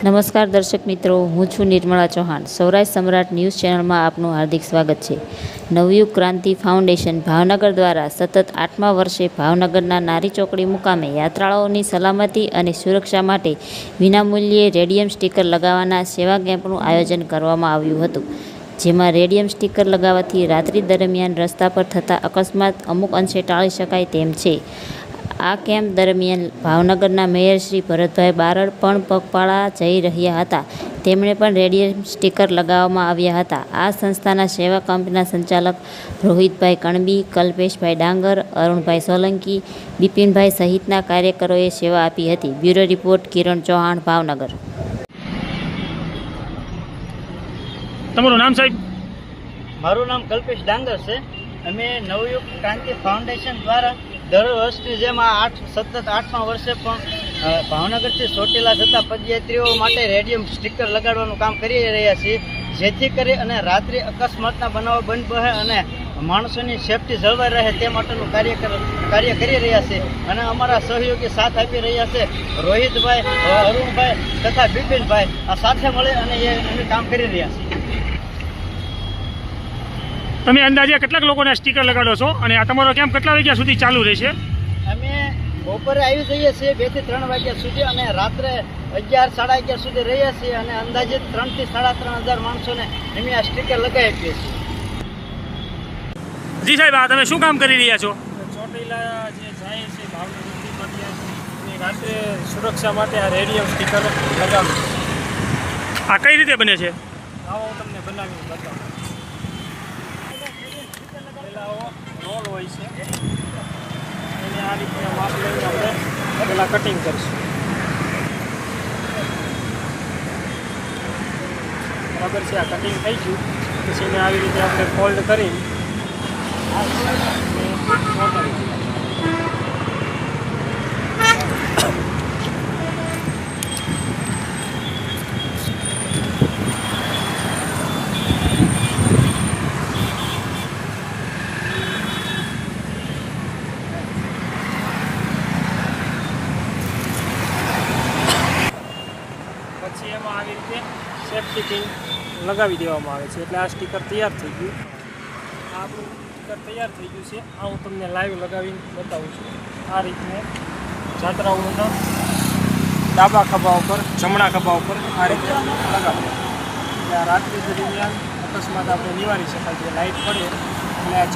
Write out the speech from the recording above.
નમસ્કાર દર્શક મિત્રો, હું છું નિર્મળા ચૌહાણ. સૌરાષ્ટ્ર સમ્રાટ ન્યૂઝ ચેનલમાં આપનું હાર્દિક સ્વાગત છે. નવયુગ ક્રાંતિ ફાઉન્ડેશન ભાવનગર દ્વારા સતત 8મા વર્ષે ભાવનગરના નારી ચોકડી મુકામે યાત્રાળુઓની સલામતી અને સુરક્ષા માટે વિનામૂલ્યે રેડિયમ સ્ટીકર લગાવવાના સેવા કેમ્પનું આયોજન કરવામાં આવ્યું હતું. જેમાં રેડિયમ સ્ટીકર લગાવવાથી રાત્રિ દરમિયાન રસ્તા પર થતા અકસ્માત અમુક અંશે ટાળી શકાય તેમ છે. આ કેમ્પ દરમિયાન ભાવનગરના મેયર શ્રી ભરતભાઈ બારડ પણ પગપાળા જઈ રહ્યા હતા. તેમણે પણ રેડિયમ સ્ટીકર લગાવવામાં આવ્યા હતા. આ સંસ્થાના સેવા કેમ્પના સંચાલક રોહિતભાઈ કણબી, કલ્પેશભાઈ ડાંગર, અરુણભાઈ સોલંકી, બિપિનભાઈ સહિતના કાર્યકરોએ સેવા આપી હતી. બ્યુરો રિપોર્ટ કિરણ ચૌહાણ, ભાવનગર. તમારું નામ સાહેબ? મારું નામ કલ્પેશ ડાંગર છે. અમે નવયુગ ક્રાંતિ ફાઉન્ડેશન દ્વારા દર વર્ષની જેમ સતત 8મા વર્ષે પણ ભાવનગરથી ચોટીલા જતા પદયાત્રીઓ માટે રેડિયમ સ્ટીકર લગાડવાનું કામ કરી રહ્યા છીએ, જેથી કરી અને રાત્રિ અકસ્માતના બનાવો બંધ બને અને માણસોની સેફટી જળવાઈ રહે તે માટેનું કાર્ય કરી રહ્યા છે. અને અમારા સહયોગી સાથ આપી રહ્યા છે રોહિતભાઈ, અરુણભાઈ તથા બિપિનભાઈ. આ સાથે મળી અને અમે કામ કરી રહ્યા છીએ. તમે અંદાજે કેટલાક લોકોને સ્ટીકર લગાડો છો અને આ તમારો કેમ્પ કેટલા વાગ્યા સુધી ચાલુ રહેશે? અમે બપોરે આવી જઈએ છીએ 2 થી 3 વાગ્યા સુધી અને રાત્રે 11, 11:30 સુધી રહીએ છીએ અને અંદાજે 3 થી 3,500 માણસોને અમે આ સ્ટીકર લગાવી આપીએ છીએ. જી સાહેબ, આ તમે શું કામ કરી રહ્યા છો? ચોટીલા જે જાય છે ભાવનગરથી પદયાત્રી રાત્રે સુરક્ષા માટે આ રેડિયમ સ્ટીકર લગાવું. આ કઈ રીતે બને છે? આવો હું તમને બનાવીને બતાવું. રોલ હોય છે એને આ રીતે માપ લઈને આપણે પહેલાં કટિંગ કરીશું. બરાબર છે, આ કટિંગ થઈ ગયું પછી એને આવી રીતે આપણે ફોલ્ડ કરી પછી એમાં આવી રીતે સેફ્ટી પિન લગાવી દેવામાં આવે છે. એટલે આ સ્ટીકર તૈયાર થઈ ગયું. આ આપણું સ્ટીકર તૈયાર થઈ ગયું છે. આ હું તમને લાઈવ લગાવીને બતાવું છું. આ રીતે જાત્રાઓના ડાબા ખભા ઉપર, જમણા ખભા ઉપર આ રીતે લગાવો. એટલે આ રાત્રિ દરમિયાન અકસ્માત આપણે નિવારી શકાય છે. લાઇટ પડે એટલે આ